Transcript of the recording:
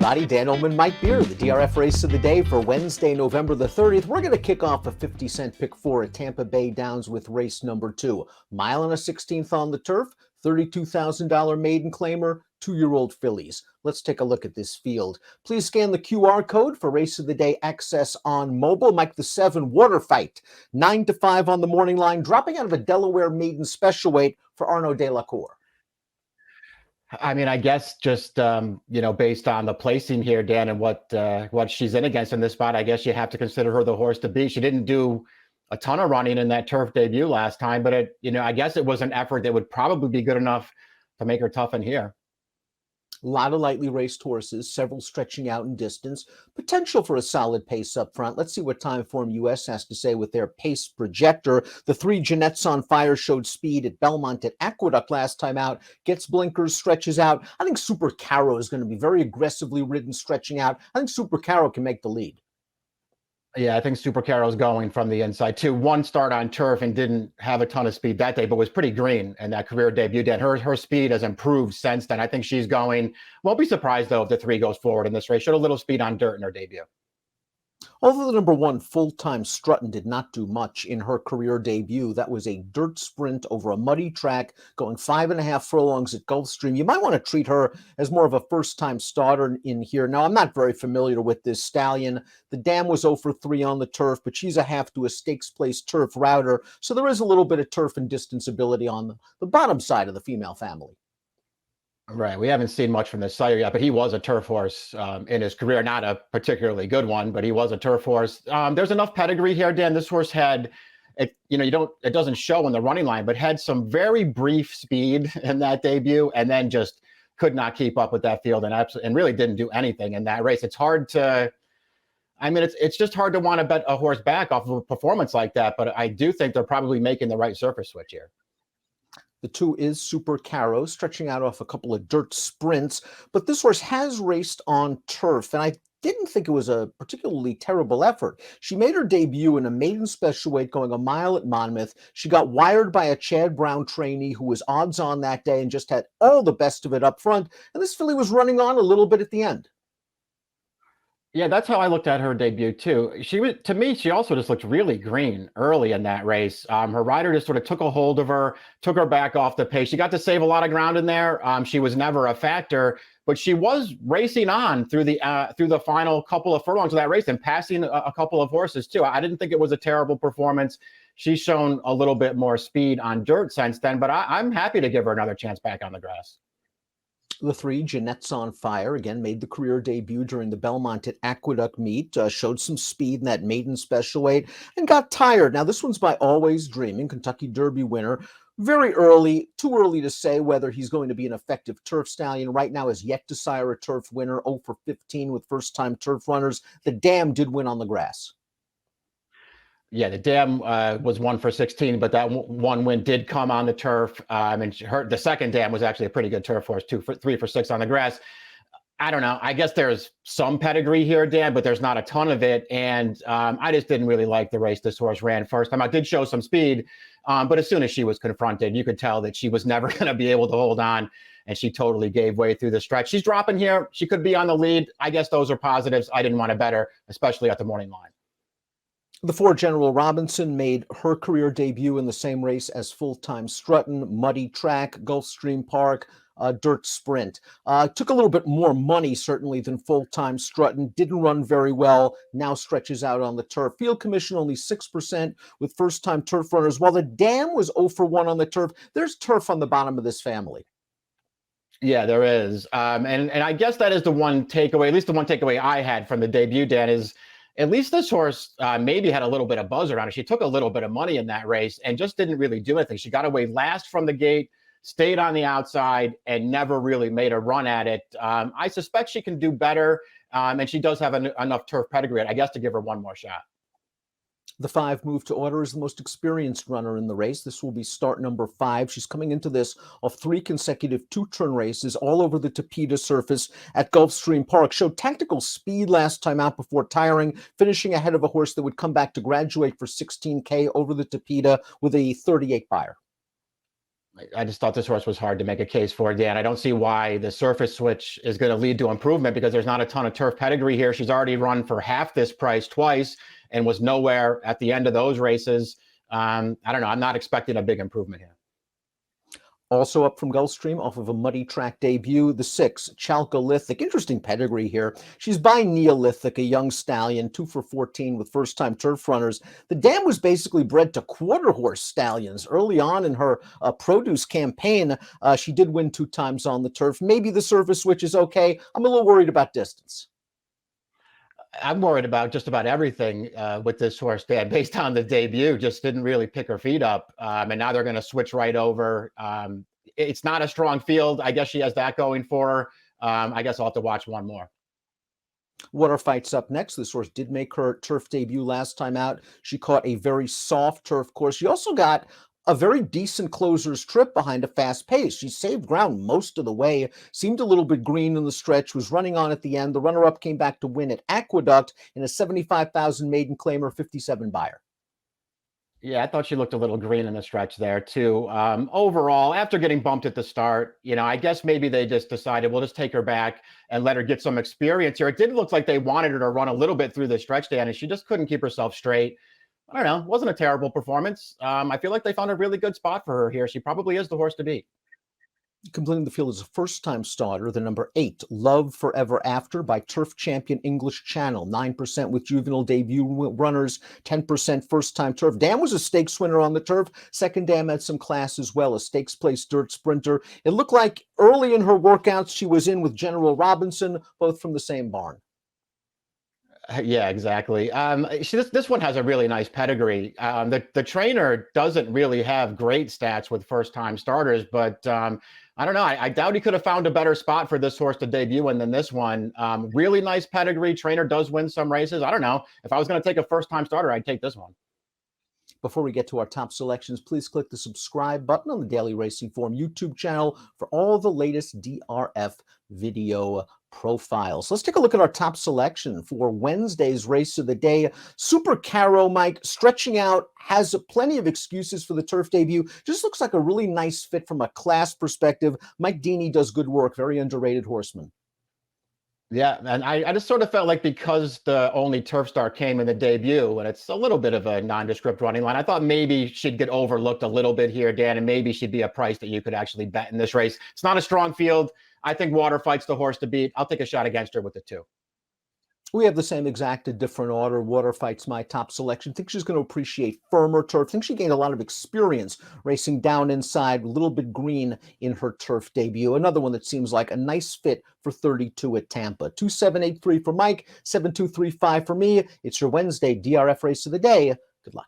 everybody. Dan Illman and Mike Beer, the DRF race of the day for Wednesday, November the 30th. We're going to kick off a 50-cent pick four at Tampa Bay Downs with race number 2. Mile and a 16th on the turf, $32,000 maiden claimer, 2-year-old fillies. Let's take a look at this field. Please scan the QR code for race of the day access on mobile. Mike the 7 water fight, 9-5 on the morning line, dropping out of a Delaware maiden special weight for Arnaud de la Cour. I mean, I guess just, based on the placing here, Dan, and what she's in against in this spot, I guess you have to consider her the horse to beat. She didn't do a ton of running in that turf debut last time, but I guess it was an effort that would probably be good enough to make her tough in here. A lot of lightly raced horses, several stretching out in distance, potential for a solid pace up front. Let's see what Timeform US has to say with their pace projector. The 3 Jeanette's on Fire showed speed at Belmont at Aqueduct last time out, gets blinkers, stretches out. I think Super Caro is going to be very aggressively ridden, stretching out. I think Super Caro can make the lead. Yeah, I think Super Caro's going from the inside too. One start on turf and didn't have a ton of speed that day, but was pretty green in that career debut. Dan, her speed has improved since then. I think she's going. Won't be surprised though if the 3 goes forward in this race. Showed a little speed on dirt in her debut. Although the number 1 Full-Time Strutton did not do much in her career debut, that was a dirt sprint over a muddy track going 5.5 furlongs at Gulfstream. You might want to treat her as more of a first-time starter in here. Now, I'm not very familiar with this stallion. The dam was 0 for 3 on the turf, but she's a half to a stakes place turf router, so there is a little bit of turf and distance ability on the bottom side of the female family. Right. We haven't seen much from this sire yet, but he was a turf horse in his career. Not a particularly good one, but he was a turf horse. There's enough pedigree here, Dan. This horse had, it doesn't show in the running line, but had some very brief speed in that debut and then just could not keep up with that field and really didn't do anything in that race. It's hard to, it's just hard to want to bet a horse back off of a performance like that, but I do think they're probably making the right surface switch here. The 2 is Super Caro, stretching out off a couple of dirt sprints, but this horse has raced on turf, and I didn't think it was a particularly terrible effort. She made her debut in a maiden special weight going a mile at Monmouth. She got wired by a Chad Brown trainee who was odds on that day and just had all the best of it up front, and this filly was running on a little bit at the end. Yeah, that's how I looked at her debut too. To me, she also just looked really green early in that race. Her rider just sort of took a hold of her, took her back off the pace. She got to save a lot of ground in there. She was never a factor, but she was racing on through the final couple of furlongs of that race and passing a couple of horses too. I didn't think it was a terrible performance. She's shown a little bit more speed on dirt since then, but I'm happy to give her another chance back on the grass. The 3 Jeanette's on Fire, again, made the career debut during the Belmont at Aqueduct meet, showed some speed in that maiden special weight, and got tired. Now, this one's by Always Dreaming, Kentucky Derby winner. Very early, too early to say whether he's going to be an effective turf stallion. Right now is yet to sire a turf winner, 0 for 15 with first-time turf runners. The dam did win on the grass. Yeah, the dam was 1 for 16, but that one win did come on the turf. The second dam was actually a pretty good turf horse, 3 for 6 on the grass. I don't know. I guess there's some pedigree here, Dan, but there's not a ton of it. And I just didn't really like the race this horse ran first time. I did show some speed, but as soon as she was confronted, you could tell that she was never going to be able to hold on, and she totally gave way through the stretch. She's dropping here. She could be on the lead. I guess those are positives. I didn't want to bet her, especially at the morning line. The 4 General Robinson made her career debut in the same race as Full-Time Strutton, muddy track, Gulfstream Park, dirt sprint. Took a little bit more money, certainly, than Full-Time Strutton. Didn't run very well. Now stretches out on the turf. Field commission only 6% with first-time turf runners. While the dam was 0 for 1 on the turf, there's turf on the bottom of this family. Yeah, there is. And I guess that is the one takeaway, at least the one takeaway I had from the debut, Dan, is at least this horse maybe had a little bit of buzz around it. She took a little bit of money in that race and just didn't really do anything. She got away last from the gate, stayed on the outside, and never really made a run at it. I suspect she can do better, and she does have enough turf pedigree, I guess, to give her one more shot. The 5 Move to Order is the most experienced runner in the race. This will be start number 5. She's coming into this off 3 consecutive 2-turn races all over the Tapeta surface at Gulfstream Park. Showed tactical speed last time out before tiring, finishing ahead of a horse that would come back to graduate for $16K over the Tapeta with a 38 buyer. I just thought this horse was hard to make a case for, Dan. I don't see why the surface switch is going to lead to improvement because there's not a ton of turf pedigree here. She's already run for half this price twice and was nowhere at the end of those races. I don't know. I'm not expecting a big improvement here. Also up from Gulfstream off of a muddy track debut, the 6, Chalcolithic. Interesting pedigree here. She's by Neolithic, a young stallion, 2 for 14 with first-time turf runners. The dam was basically bred to quarter-horse stallions. Early on in her produce campaign, she did win 2 times on the turf. Maybe the surface switch is okay. I'm a little worried about distance. I'm worried about just about everything with this horse, Dan, based on the debut. Just didn't really pick her feet up. And now they're going to switch right over. It's not a strong field. I guess she has that going for her. I guess I'll have to watch one more. Water Fight's up next. This horse did make her turf debut last time out. She caught a very soft turf course. She also got a very decent closer's trip behind a fast pace. She saved ground most of the way, seemed a little bit green in the stretch, was running on at the end. The runner-up came back to win at Aqueduct in a 75,000 maiden claimer, 57 buyer. Yeah, I thought she looked a little green in the stretch there too. Overall, after getting bumped at the start, I guess maybe they just decided we'll just take her back and let her get some experience here. It did look like they wanted her to run a little bit through the stretch, Dan, and she just couldn't keep herself straight. I don't know. It wasn't a terrible performance. I feel like they found a really good spot for her here. She probably is the horse to beat. Completing the field as a first-time starter, the number 8, Love Forever After by turf champion English Channel. 9% with juvenile debut runners, 10% first-time turf. Dam was a stakes winner on the turf. Second dam had some class as well, a stakes place dirt sprinter. It looked like early in her workouts she was in with General Robinson, both from the same barn. Yeah, exactly. This one has a really nice pedigree. The trainer doesn't really have great stats with first-time starters, but I don't know. I doubt he could have found a better spot for this horse to debut in than this one. Really nice pedigree. Trainer does win some races. I don't know. If I was going to take a first-time starter, I'd take this one. Before we get to our top selections, please click the subscribe button on the Daily Racing Form YouTube channel for all the latest DRF video profiles. Let's take a look at our top selection for Wednesday's race of the day. Super Caro, Mike, stretching out, has plenty of excuses for the turf debut. Just looks like a really nice fit from a class perspective. Mike Deeney does good work, very underrated horseman. Yeah, and I just sort of felt like because the only turf start came in the debut, and it's a little bit of a nondescript running line, I thought maybe she'd get overlooked a little bit here, Dan, and maybe she'd be a price that you could actually bet in this race. It's not a strong field. I think Water Fight's the horse to beat. I'll take a shot against her with the 2. We have the same exact different order. Water Fight's my top selection. Think she's going to appreciate firmer turf. Think she gained a lot of experience racing down inside, a little bit green in her turf debut. Another one that seems like a nice fit for 32 at Tampa. 2783 for Mike, 7235 for me. It's your Wednesday DRF race of the day. Good luck.